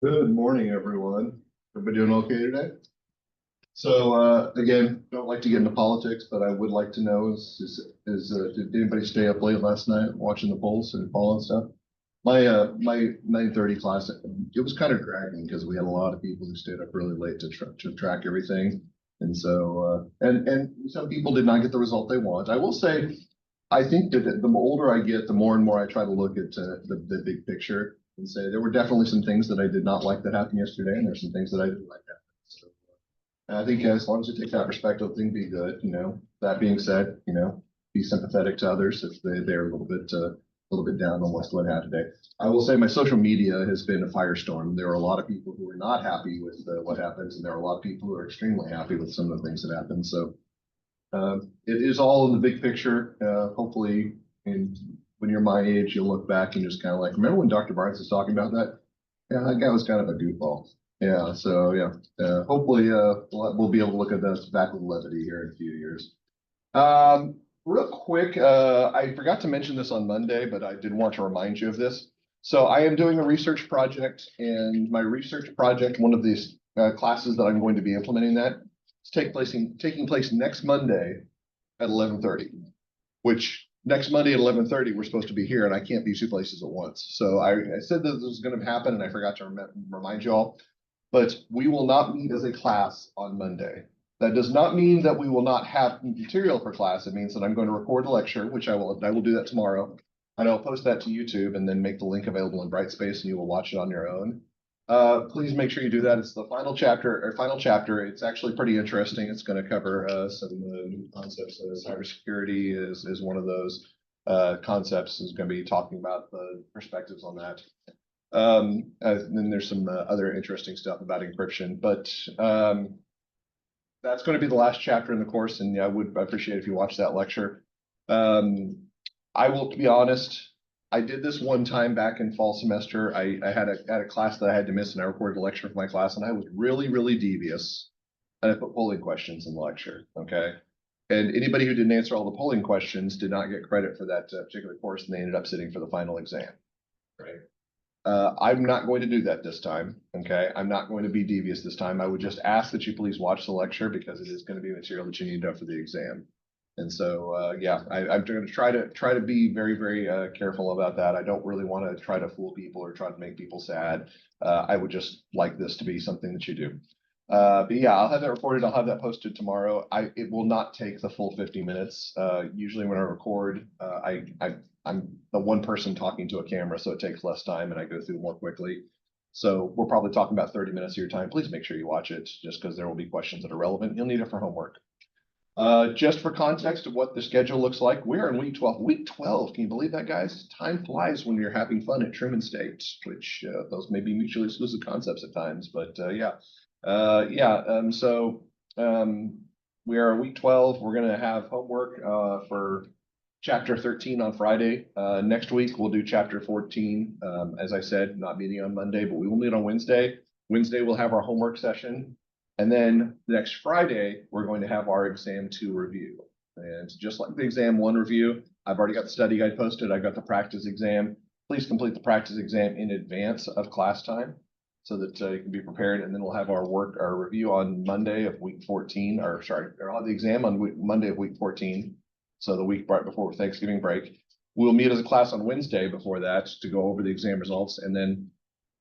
Good morning, everyone. Everybody doing okay today? So, again, don't like to get into politics, but I would like to know did anybody stay up late last night watching the polls and following stuff? My 9:30 class, it was kind of dragging because we had a lot of people who stayed up really late to track everything. And so, and some people did not get the result they want. I will say, I think that the older I get, the more and more I try to look at the big picture and say there were definitely some things that I did not like that happened yesterday, and there's some things that I did like that. So, and I think as long as you take that perspective, thing be good. That being said, be sympathetic to others if they're a little bit down on what's going on today. I will say my social media has been a firestorm. There are a lot of people who are not happy with what happens, and there are a lot of people who are extremely happy with some of the things that happen. So it is all in the big picture. Hopefully, when you're my age, you'll look back and just kind of like, remember when Dr. Barnes was talking about that? Yeah, that guy was kind of a goofball. Yeah, so yeah, hopefully we'll be able to look at this back with levity here in a few years. Real quick, I forgot to mention this on Monday, but I did want to remind you of this. So I am doing a research project, and my research project, one of these classes that I'm going to be implementing that, is taking place next Monday at 11:30, which next Monday at 11:30 we're supposed to be here, and I can't be two places at once. So I said that this was going to happen, and I forgot to remind you all. But we will not meet as a class on Monday. That does not mean that we will not have material for class. It means that I'm going to record a lecture, which I will do that tomorrow, and I'll post that to YouTube and then make the link available in Brightspace, and you will watch it on your own. Please make sure you do that. It's the final chapter. It's actually pretty interesting. It's going to cover some new concepts. Cybersecurity is one of those concepts. Is going to be talking about the perspectives on that. And then there's some other interesting stuff about encryption, but that's going to be the last chapter in the course, and I would appreciate if you watch that lecture. I will, to be honest, I did this one time back in fall semester. I had a class that I had to miss, and I recorded a lecture for my class, and I was really, really devious. And I put polling questions in the lecture, okay? And anybody who didn't answer all the polling questions did not get credit for that particular course, and they ended up sitting for the final exam, right? I'm not going to do that this time, okay? I'm not going to be devious this time. I would just ask that you please watch the lecture because it is going to be material that you need to know for the exam. And so, yeah, I'm going to try to be very, very careful about that. I don't really want to try to fool people or try to make people sad. I would just like this to be something that you do. But yeah, I'll have that recorded. I'll have that posted tomorrow. It will not take the full 50 minutes. Usually when I record, I'm the one person talking to a camera, so it takes less time and I go through more quickly. So we're probably talking about 30 minutes of your time. Please make sure you watch it just because there will be questions that are relevant. You'll need it for homework. Just for context of what the schedule looks like, we're in week 12. Week 12, can you believe that, guys? Time flies when you're having fun at Truman State, which those may be mutually exclusive concepts at times, but yeah. So we are week 12. We're going to have homework for chapter 13 on Friday. Next week, we'll do chapter 14. As I said, not meeting on Monday, but we will meet on Wednesday. Wednesday, we'll have our homework session. And then next Friday, we're going to have our exam 2 review. And just like the exam 1 review, I've already got the study guide posted. I've got the practice exam. Please complete the practice exam in advance of class time so that you can be prepared. And then we'll have our review on Monday of week 14, or I'll have the exam on Monday of week 14. So the week right before Thanksgiving break. We'll meet as a class on Wednesday before that to go over the exam results. And then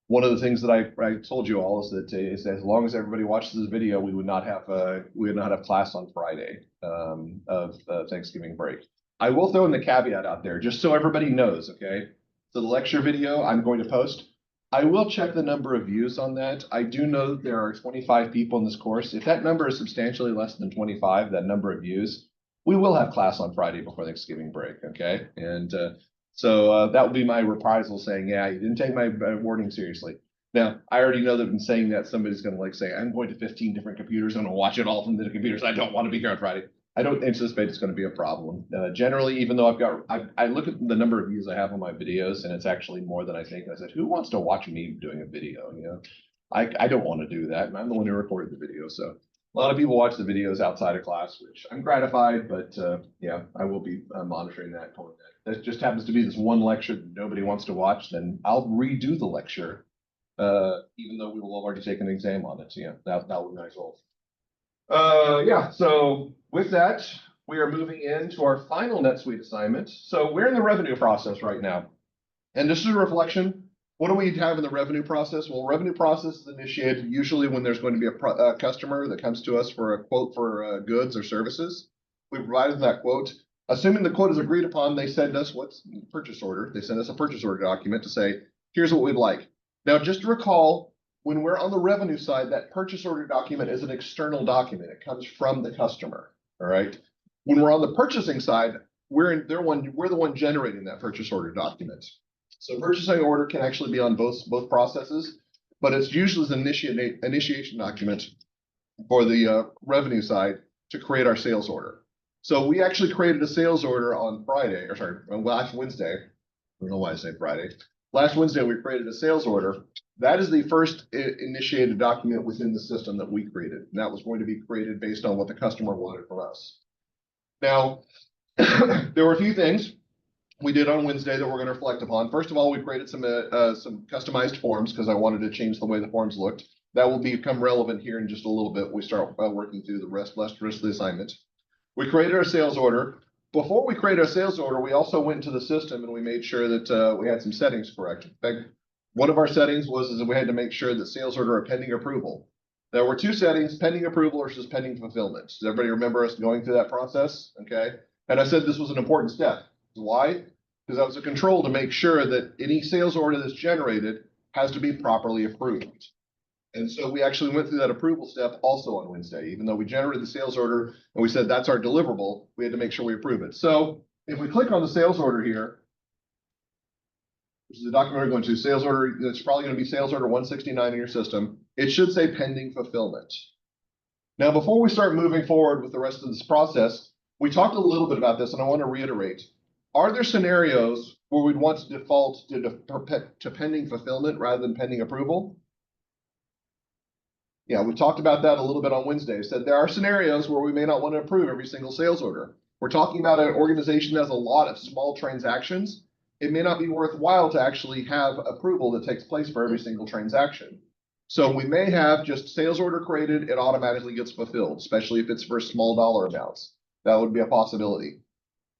one of the things that I told you all is that as long as everybody watches this video, we would not have class on Friday of Thanksgiving break. I will throw in the caveat out there just so everybody knows, okay? So the lecture video I'm going to post, I will check the number of views on that. I do know that there are 25 people in this course. If that number is substantially less than 25, that number of views, we will have class on Friday before Thanksgiving break, okay? And so that will be my reprisal saying, yeah, you didn't take my warning seriously. Now, I already know that in saying that, somebody's going to say, I'm going to 15 different computers. I'm going to watch it all from the computers. I don't want to be here on Friday. I don't anticipate it's going to be a problem. Generally, even though I look at the number of views I have on my videos, and it's actually more than I think. I said, who wants to watch me doing a video? I don't want to do that. And I'm the one who recorded the video. So a lot of people watch the videos outside of class, which I'm gratified, but yeah, I will be monitoring that. That just happens to be this one lecture that nobody wants to watch, then I'll redo the lecture even though we will have already taken an exam on it. Yeah, that would be nice. Yeah, so with that, we are moving into our final NetSuite assignment. So we're in the revenue process right now. And this is a reflection. What do we have in the revenue process? Well, revenue process is initiated usually when there's going to be a customer that comes to us for a quote for goods or services. We provide them that quote. Assuming the quote is agreed upon, they send us what's purchase order. They send us a purchase order document to say, here's what we'd like. Now, just to recall, when we're on the revenue side, that purchase order document is an external document. It comes from the customer, all right? When we're on the purchasing side, we're the one generating that purchase order document. So purchasing order can actually be on both processes, but it's usually an initiation document for the revenue side to create our sales order. So we actually created a sales order on Friday, or sorry, last Wednesday. I don't know why I say Friday. Last Wednesday, we created a sales order. That is the first initiated document within the system that we created. And that was going to be created based on what the customer wanted from us. Now, there were a few things we did on Wednesday that we're going to reflect upon. First of all, we created some customized forms because I wanted to change the way the forms looked. That will become relevant here in just a little bit. We start working through the rest of the assignment. We created our sales order. Before we created our sales order, we also went into the system and we made sure that we had some settings correct. In fact, one of our settings was that we had to make sure that sales order are pending approval. There were two settings, pending approval versus pending fulfillment. Does everybody remember us going through that process? Okay. And I said this was an important step. Why? Because that was a control to make sure that any sales order that's generated has to be properly approved. And so we actually went through that approval step also on Wednesday. Even though we generated the sales order and we said that's our deliverable, we had to make sure we approve it. So if we click on the sales order here, which is the document we're going to, sales order, it's probably going to be sales order 169 in your system. It should say pending fulfillment. Now, before we start moving forward with the rest of this process, we talked a little bit about this and I want to reiterate. Are there scenarios where we'd want to default to pending fulfillment rather than pending approval? Yeah, we talked about that a little bit on Wednesday. Said there are scenarios where we may not want to approve every single sales order. We're talking about an organization that has a lot of small transactions. It may not be worthwhile to actually have approval that takes place for every single transaction. So we may have just sales order created, it automatically gets fulfilled, especially if it's for small dollar amounts. That would be a possibility.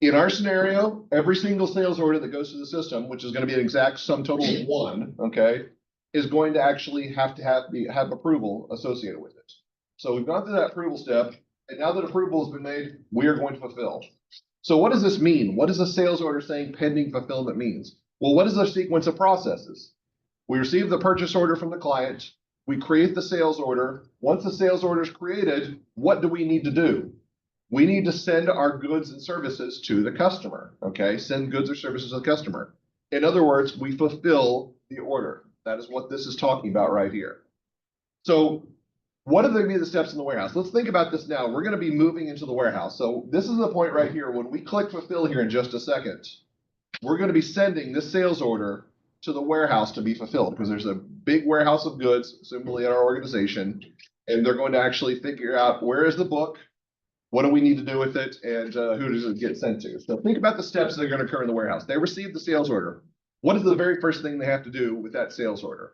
In our scenario, every single sales order that goes through the system, which is going to be an exact sum total of 1, okay, is going to actually have approval associated with it. So we've gone through that approval step, and now that approval has been made, we are going to fulfill. So what does this mean? What does a sales order saying pending fulfillment means? Well, what is the sequence of processes? We receive the purchase order from the client. We create the sales order. Once the sales order is created, what do we need to do? We need to send our goods and services to the customer, okay? Send goods or services to the customer. In other words, we fulfill the order. That is what this is talking about right here. So what are going to be the steps in the warehouse? Let's think about this now. We're going to be moving into the warehouse. So this is the point right here. When we click fulfill here in just a second, we're going to be sending this sales order to the warehouse to be fulfilled because there's a big warehouse of goods, simply in our organization, and they're going to actually figure out where is the book, what do we need to do with it, and who does it get sent to? So think about the steps that are going to occur in the warehouse. They receive the sales order. What is the very first thing they have to do with that sales order?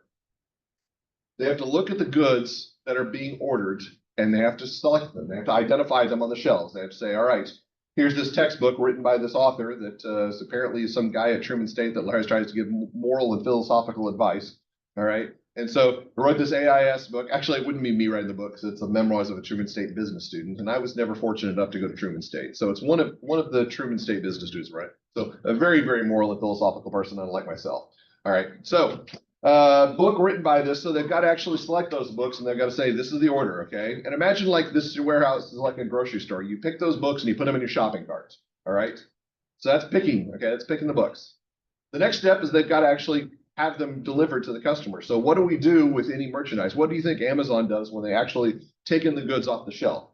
They have to look at the goods that are being ordered, and they have to select them. They have to identify them on the shelves. They have to say, all right, here's this textbook written by this author that is apparently some guy at Truman State that tries to give moral and philosophical advice, all right? And so I wrote this AIS book. Actually, it wouldn't be me writing the book because it's the memoirs of a Truman State business student, and I was never fortunate enough to go to Truman State. So it's one of the Truman State business students, right? So a very, very moral and philosophical person, unlike myself. All right, so book written by this, so they've got to actually select those books, and they've got to say, this is the order, okay? And imagine like this warehouse is like a grocery store. You pick those books and you put them in your shopping cart, all right? So that's picking, okay? That's picking the books. The next step is they've got to actually have them delivered to the customer. So what do we do with any merchandise? What do you think Amazon does when they actually take in the goods off the shelf?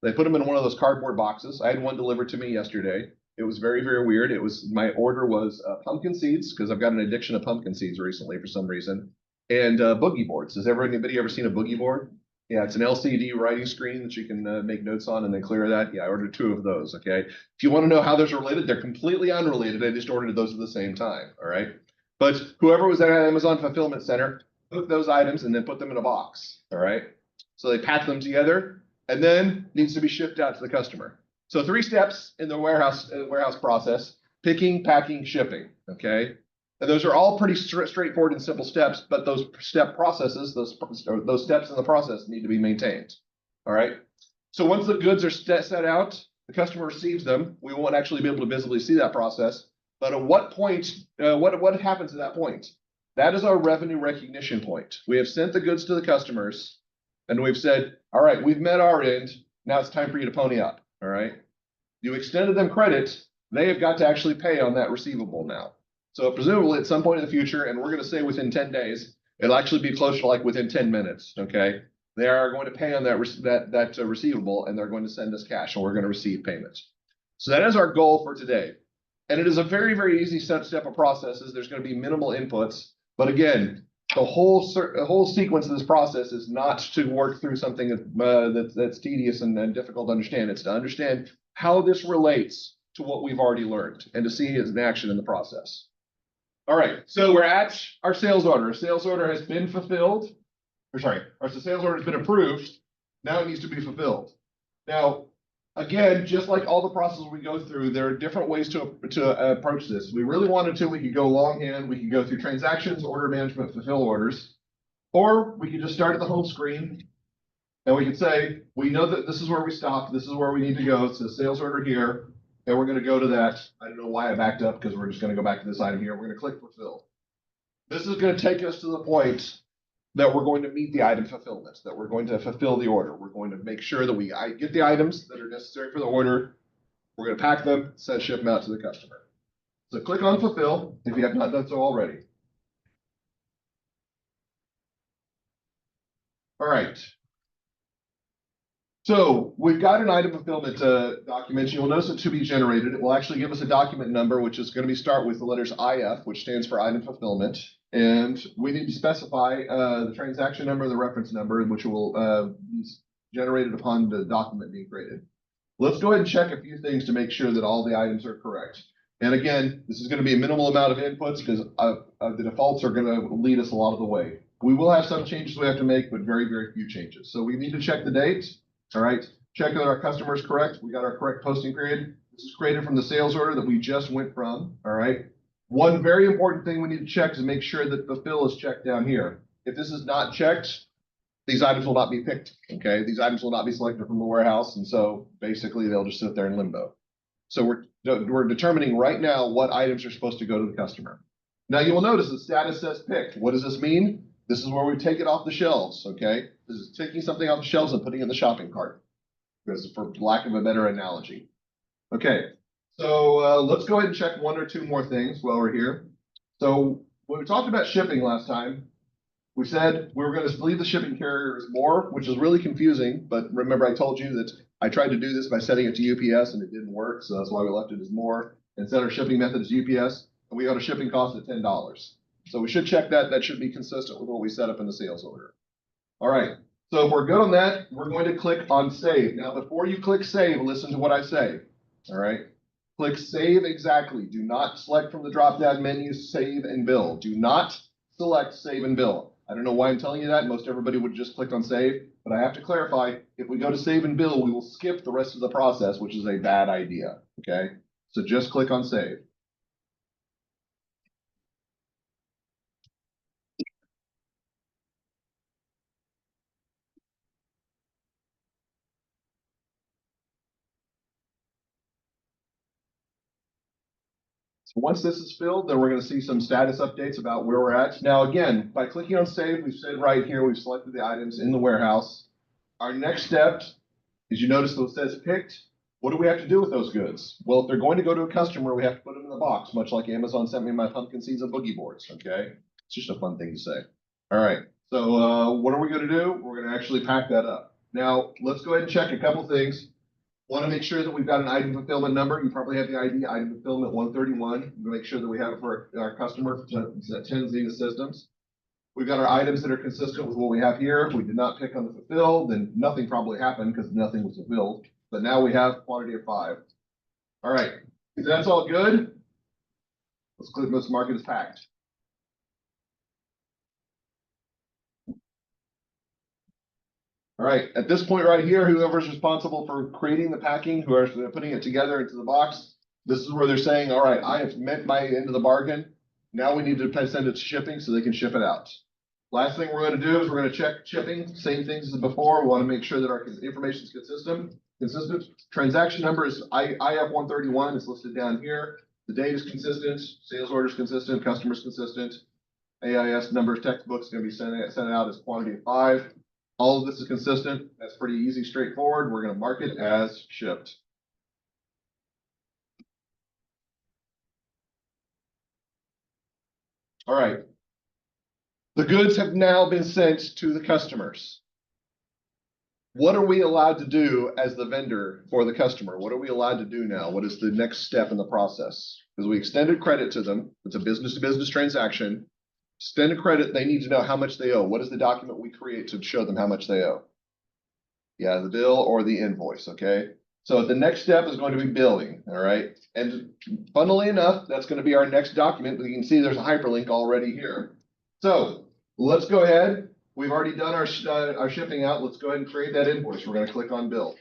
They put them in one of those cardboard boxes. I had one delivered to me yesterday. It was very, very weird. My order was pumpkin seeds, because I've got an addiction to pumpkin seeds recently for some reason, and boogie boards. Has anybody ever seen a boogie board? Yeah, it's an LCD writing screen that you can make notes on and then clear that. Yeah, I ordered 2 of those, okay? If you want to know how those are related, they're completely unrelated. I just ordered those at the same time, all right? But whoever was at Amazon Fulfillment Center hook those items and then put them in a box. All right. So they pack them together and then needs to be shipped out to the customer. So 3 steps in the warehouse process: picking, packing, shipping. Okay. And those are all pretty straightforward and simple steps, but those step processes, those steps in the process need to be maintained. All right. So once the goods are set out, the customer receives them. We won't actually be able to visibly see that process. But at what point, what happens at that point? That is our revenue recognition point. We have sent the goods to the customers, and we've said, all right, we've met our end. Now it's time for you to pony up. All right. You extended them credit. They have got to actually pay on that receivable now. So presumably at some point in the future, and we're going to say within 10 days, it'll actually be closer to like within 10 minutes. Okay. They are going to pay on that receivable, and they're going to send us cash, and we're going to receive payments. So that is our goal for today. And it is a very, very easy step of processes. There's going to be minimal inputs. But again, the whole sequence of this process is not to work through something that's tedious and difficult to understand. It's to understand how this relates to what we've already learned and to see it in action in the process. All right, so we're at our sales order. Our sales order has been fulfilled. Our sales order has been approved. Now it needs to be fulfilled. Now, again, just like all the processes we go through, there are different ways to approach this. If we really wanted to, we could go longhand. We could go through transactions, order management, fulfill orders, or we could just start at the home screen, and we could say, we know that this is where we stopped. This is where we need to go. It's a sales order here, and we're going to go to that. I don't know why I backed up, because we're just going to go back to this item here. We're going to click fulfill. This is going to take us to the point that we're going to meet the item fulfillment, that we're going to fulfill the order. We're going to make sure that we get the items that are necessary for the order. We're going to pack them, ship them out to the customer. So click on fulfill if you have not done so already. All right. So we've got an item fulfillment document. You'll notice it to be generated. It will actually give us a document number, which is going to start with the letters IF, which stands for item fulfillment. And we need to specify the transaction number, the reference number, which will be generated upon the document being created. Let's go ahead and check a few things to make sure that all the items are correct. And again, this is going to be a minimal amount of inputs because the defaults are going to lead us a lot of the way. We will have some changes we have to make, but very, very few changes. So we need to check the date. All right. Check that our customer is correct. We got our correct posting period. This is created from the sales order that we just went from. All right. One very important thing we need to check is make sure that the fill is checked down here. If this is not checked, these items will not be picked. Okay. These items will not be selected from the warehouse. And so basically they'll just sit there in limbo. So we're determining right now what items are supposed to go to the customer. Now you will notice the status says picked. What does this mean? This is where we take it off the shelves. Okay. This is taking something off the shelves and putting it in the shopping cart, because for lack of a better analogy. Okay. So let's go ahead and check one or two more things while we're here. So when we talked about shipping last time, we said we were going to leave the shipping carrier as more, which is really confusing. But remember, I told you that I tried to do this by setting it to UPS and it didn't work. So that's why we left it as more and set our shipping method as UPS. And we got a shipping cost of $10. So we should check that. That should be consistent with what we set up in the sales order. All right. So if we're good on that, we're going to click on save. Now, before you click save, listen to what I say. All right. Click save exactly. Do not select from the drop-down menu save and bill. Do not select save and bill. I don't know why I'm telling you that. Most everybody would just click on save, but I have to clarify, if we go to save and bill, we will skip the rest of the process, which is a bad idea. Okay. So just click on save. So once this is filled, then we're going to see some status updates about where we're at. Now, again, by clicking on save, we've said right here, we've selected the items in the warehouse. Our next step is, you notice that it says picked. What do we have to do with those goods? Well, if they're going to go to a customer, we have to put them in the box, much like Amazon sent me my pumpkin seeds and boogie boards. Okay. It's just a fun thing to say. All right. So what are we going to do? We're going to actually pack that up. Now, let's go ahead and check a couple things. Want to make sure that we've got an item fulfillment number. You probably have the ID, item fulfillment 131. We'll make sure that we have it for our customer that tends Zeta systems. We've got our items that are consistent with what we have here. If we did not pick on the fulfill, then nothing probably happened because nothing was fulfilled. But now we have quantity of 5. All right, if that's all good, let's mark it as packed. All right, at this point right here, whoever's responsible for creating the packing, whoever's putting it together into the box, this is where they're saying, all right, I have met my end of the bargain. Now we need to send it to shipping so they can ship it out. Last thing we're going to do is we're going to check shipping, same things as before. We want to make sure that our information is consistent. Transaction number is IF131. It's listed down here. The date is consistent. Sales order is consistent. Customer is consistent. AIS numbers textbook is going to be sent out as quantity of 5. All of this is consistent. That's pretty easy, straightforward. We're going to mark it as shipped. All right. The goods have now been sent to the customers. What are we allowed to do as the vendor for the customer? What are we allowed to do now? What is the next step in the process? Because we extended credit to them. It's a business-to-business transaction. Extended credit, they need to know how much they owe. What is the document we create to show them how much they owe? Yeah, the bill or the invoice, okay? So the next step is going to be billing, all right? And funnily enough, that's going to be our next document. You can see there's a hyperlink already here. So let's go ahead. We've already done our shipping out. Let's go ahead and create that invoice. We're going to click on bill.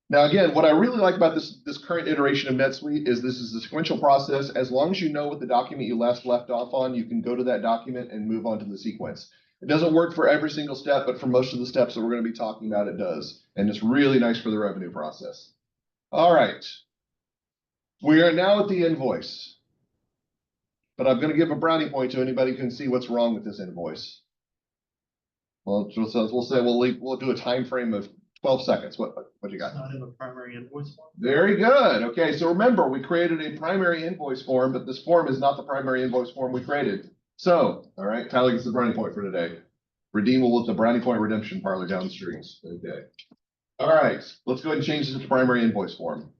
Now, again, what I really like about this current iteration of NetSuite is this is a sequential process. As long as you know what the document you left off on, you can go to that document and move on to the sequence. It doesn't work for every single step, but for most of the steps that we're going to be talking about, it does. And it's really nice for the revenue process. All right. We are now at the invoice. But I'm going to give a brownie point to anybody who can see what's wrong with this invoice. Well, we'll do a time frame of 12 seconds. What you got? It's not in the primary invoice form. Very good. Okay, so remember, we created a primary invoice form, but this form is not the primary invoice form we created. So, all right, Tyler gets the brownie point for today. Redeemable with the brownie point redemption parlor down the street. Okay. All right, let's go ahead and change this to primary invoice form.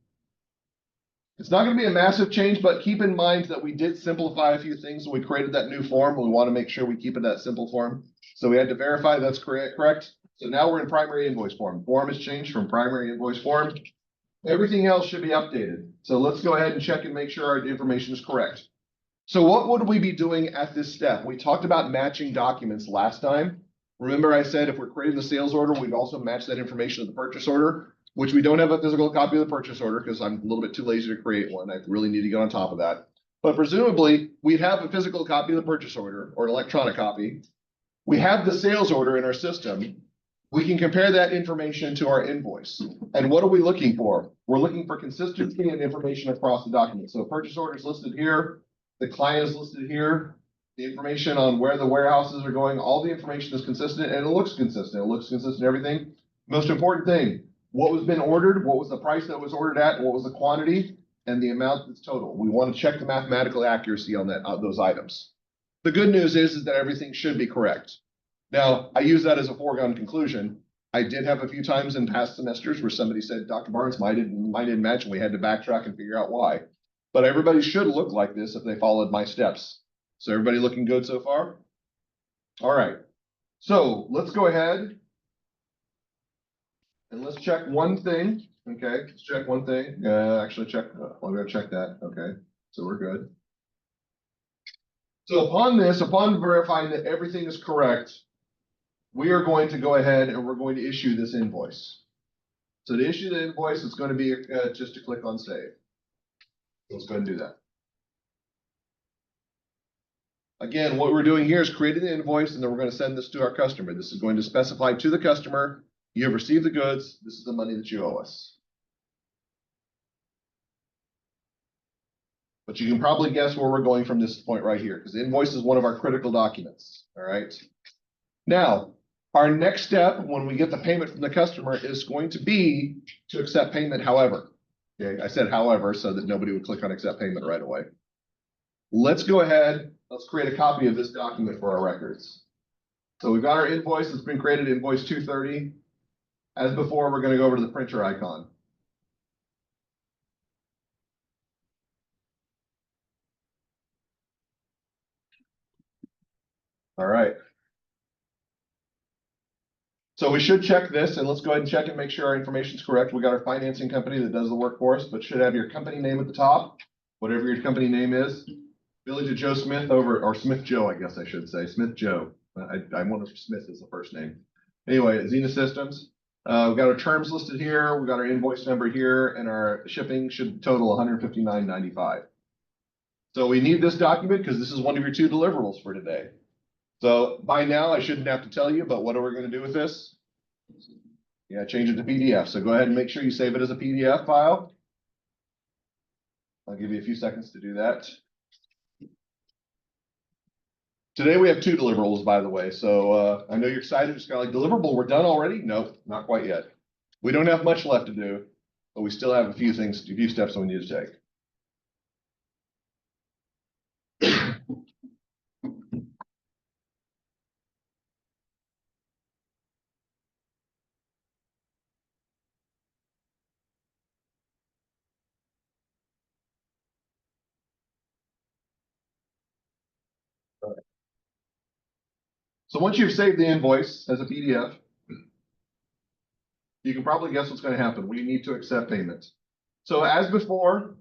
It's not going to be a massive change, but keep in mind that we did simplify a few things when we created that new form. We want to make sure we keep it that simple form. So we had to verify that's correct. So now we're in primary invoice form. Form has changed from primary invoice form. Everything else should be updated. So let's go ahead and check and make sure our information is correct. So what would we be doing at this step? We talked about matching documents last time. Remember I said if we're creating the sales order, we'd also match that information to the purchase order, which we don't have a physical copy of the purchase order because I'm a little bit too lazy to create one. I really need to get on top of that. But presumably, we'd have a physical copy of the purchase order or an electronic copy. We have the sales order in our system. We can compare that information to our invoice. And what are we looking for? We're looking for consistency and information across the document. So purchase order is listed here. The client is listed here. The information on where the warehouses are going, all the information is consistent and it looks consistent. It looks consistent, everything. Most important thing, what was been ordered, what was the price that was ordered at, what was the quantity, and the amount that's total. We want to check the mathematical accuracy on those items. The good news is that everything should be correct. Now, I use that as a foregone conclusion. I did have a few times in past semesters where somebody said, Dr. Barnes, mine didn't match, and we had to backtrack and figure out why. But everybody should look like this if they followed my steps. So everybody looking good so far? All right. So let's go ahead and let's check one thing. Okay, let's check one thing. Actually, we're going to check that. Okay, so we're good. So upon verifying that everything is correct, we are going to go ahead and we're going to issue this invoice. So to issue the invoice, it's going to be just to click on save. Let's go ahead and do that. Again, what we're doing here is creating the invoice, and then we're going to send this to our customer. This is going to specify to the customer, you have received the goods. This is the money that you owe us. But you can probably guess where we're going from this point right here, because the invoice is one of our critical documents. All right. Now, our next step when we get the payment from the customer is going to be to accept payment, however. Okay, I said however, so that nobody would click on accept payment right away. Let's go ahead. Let's create a copy of this document for our records. So we've got our invoice that's been created, invoice 230. As before, we're going to go over to the printer icon. All right. So we should check this, and let's go ahead and check and make sure our information is correct. We got our financing company that does the work for us, but should have your company name at the top, whatever your company name is. Billy to Joe Smith over, or Smith Joe, I guess I should say, Smith Joe. I wonder if Smith is the first name. Anyway, Xena Systems. We've got our terms listed here. We've got our invoice number here, and our shipping should total $159.95. So we need this document because this is one of your two deliverables for today. So by now, I shouldn't have to tell you, but what are we going to do with this? Yeah, change it to PDF. So go ahead and make sure you save it as a PDF file. I'll give you a few seconds to do that. Today we have two deliverables, by the way. So I know you're excited. It's kind of like deliverable. We're done already? Nope, not quite yet. We don't have much left to do, but we still have a few things, a few steps we need to take. So once you've saved the invoice as a PDF, you can probably guess what's going to happen. We need to accept payment. So as before,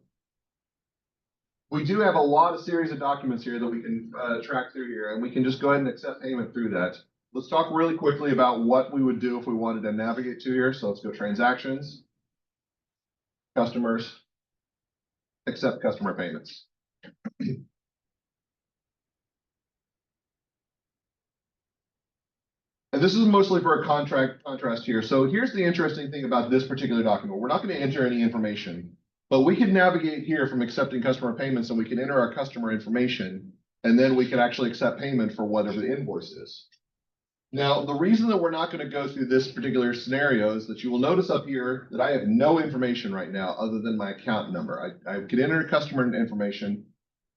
we do have a lot of series of documents here that we can track through here, and we can just go ahead and accept payment through that. Let's talk really quickly about what we would do if we wanted to navigate to here. So let's go transactions, customers, accept customer payments. And this is mostly for a contrast here. So here's the interesting thing about this particular document. We're not going to enter any information, but we can navigate here from accepting customer payments, and we can enter our customer information, and then we can actually accept payment for whatever the invoice is. Now, the reason that we're not going to go through this particular scenario is that you will notice up here that I have no information right now other than my account number. I could enter customer information.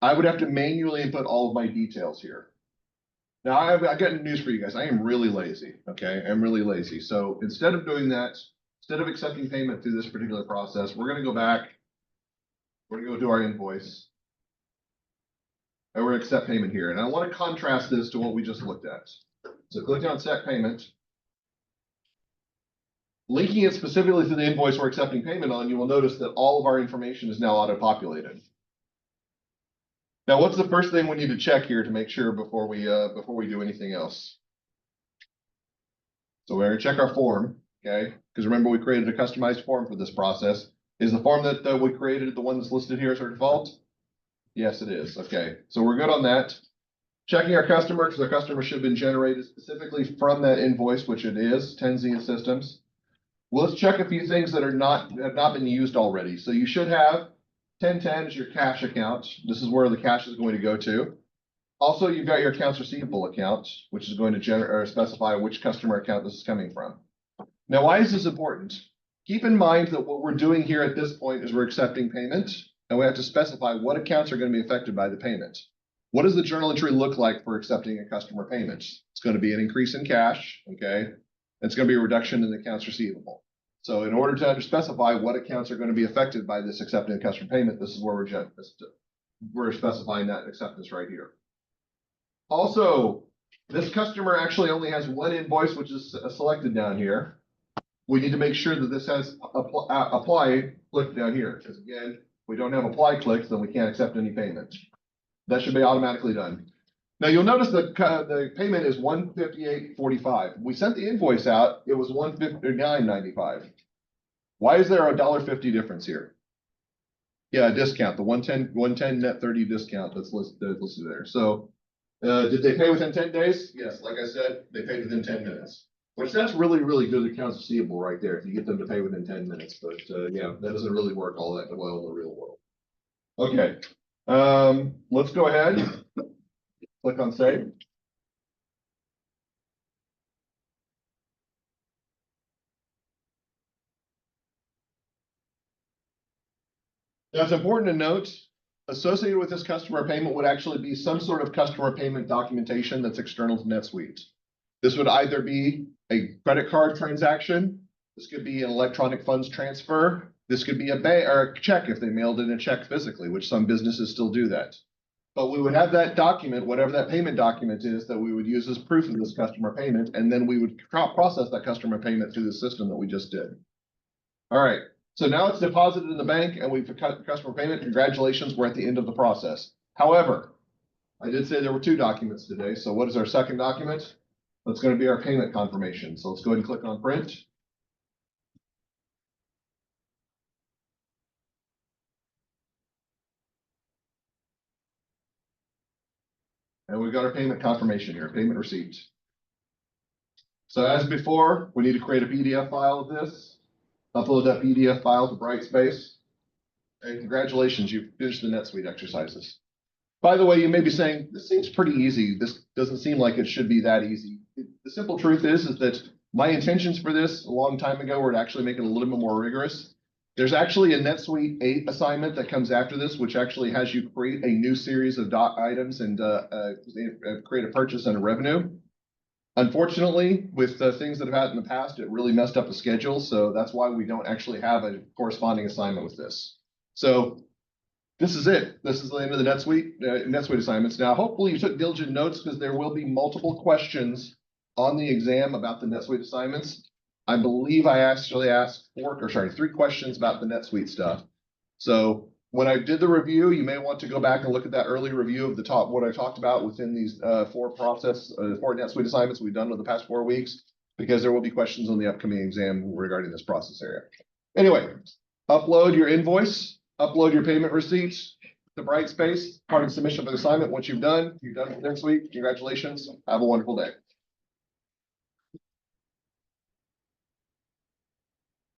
I would have to manually input all of my details here. Now, I've got news for you guys. I am really lazy, okay? I'm really lazy. So instead of doing that, instead of accepting payment through this particular process, we're going to go back. We're going to go to our invoice. And we're going to accept payment here. And I want to contrast this to what we just looked at. So click on set payment. Linking it specifically to the invoice we're accepting payment on, you will notice that all of our information is now auto-populated. Now, what's the first thing we need to check here to make sure before we do anything else? So we're going to check our form, okay? Because remember, we created a customized form for this process. Is the form that we created the one that's listed here as our default? Yes, it is. Okay, so we're good on that. Checking our customer, because our customer should have been generated specifically from that invoice, which it is, 10 Xena Systems. Well, let's check a few things that have not been used already. So you should have 1010 is your cash account. This is where the cash is going to go to. Also, you've got your accounts receivable account, which is going to specify which customer account this is coming from. Now, why is this important? Keep in mind that what we're doing here at this point is we're accepting payment, and we have to specify what accounts are going to be affected by the payment. What does the journal entry look like for accepting a customer payment? It's going to be an increase in cash, okay? It's going to be a reduction in the accounts receivable. So in order to specify what accounts are going to be affected by this accepting customer payment, this is where we're specifying that acceptance right here. Also, this customer actually only has one invoice, which is selected down here. We need to make sure that this has apply click down here, because again, we don't have apply clicks, then we can't accept any payment. That should be automatically done. Now you'll notice that the payment is $158.45. We sent the invoice out, it was $159.95. Why is there a $1.50 difference here? Yeah, a discount, the 110 net 30 discount that's listed there. So did they pay within 10 days? Yes, like I said, they paid within 10 minutes. Which that's really, really good accounts receivable right there if you get them to pay within 10 minutes. But yeah, that doesn't really work all that well in the real world. Okay, let's go ahead. Click on save. Now it's important to note, associated with this customer payment would actually be some sort of customer payment documentation that's external to NetSuite. This would either be a credit card transaction. This could be an electronic funds transfer. This could be a check if they mailed in a check physically, which some businesses still do that. But we would have that document, whatever that payment document is, that we would use as proof of this customer payment, and then we would process that customer payment through the system that we just did. All right, so now it's deposited in the bank and we've cut customer payment. Congratulations, we're at the end of the process. However, I did say there were 2 documents today. So what is our second document? That's going to be our payment confirmation. So let's go ahead and click on print. And we've got our payment confirmation here, payment receipt. So as before, we need to create a PDF file of this, upload that PDF file to Brightspace. And congratulations, you've finished the NetSuite exercises. By the way, you may be saying, this seems pretty easy. This doesn't seem like it should be that easy. The simple truth is that my intentions for this a long time ago were to actually make it a little bit more rigorous. There's actually a NetSuite 8 assignment that comes after this, which actually has you create a new series of items and create a purchase and a revenue. Unfortunately, with the things that have happened in the past, it really messed up the schedule. So that's why we don't actually have a corresponding assignment with this. So this is it. This is the end of the NetSuite assignments. Now, hopefully you took diligent notes because there will be multiple questions on the exam about the NetSuite assignments. I believe I actually asked 3 questions about the NetSuite stuff. So when I did the review, you may want to go back and look at that early review of what I talked about within these 4 NetSuite assignments we've done over the past 4 weeks, because there will be questions on the upcoming exam regarding this process area. Anyway, upload your invoice, upload your payment receipts to Brightspace, part of the submission of the assignment. Once you've done NetSuite, congratulations. Have a wonderful day.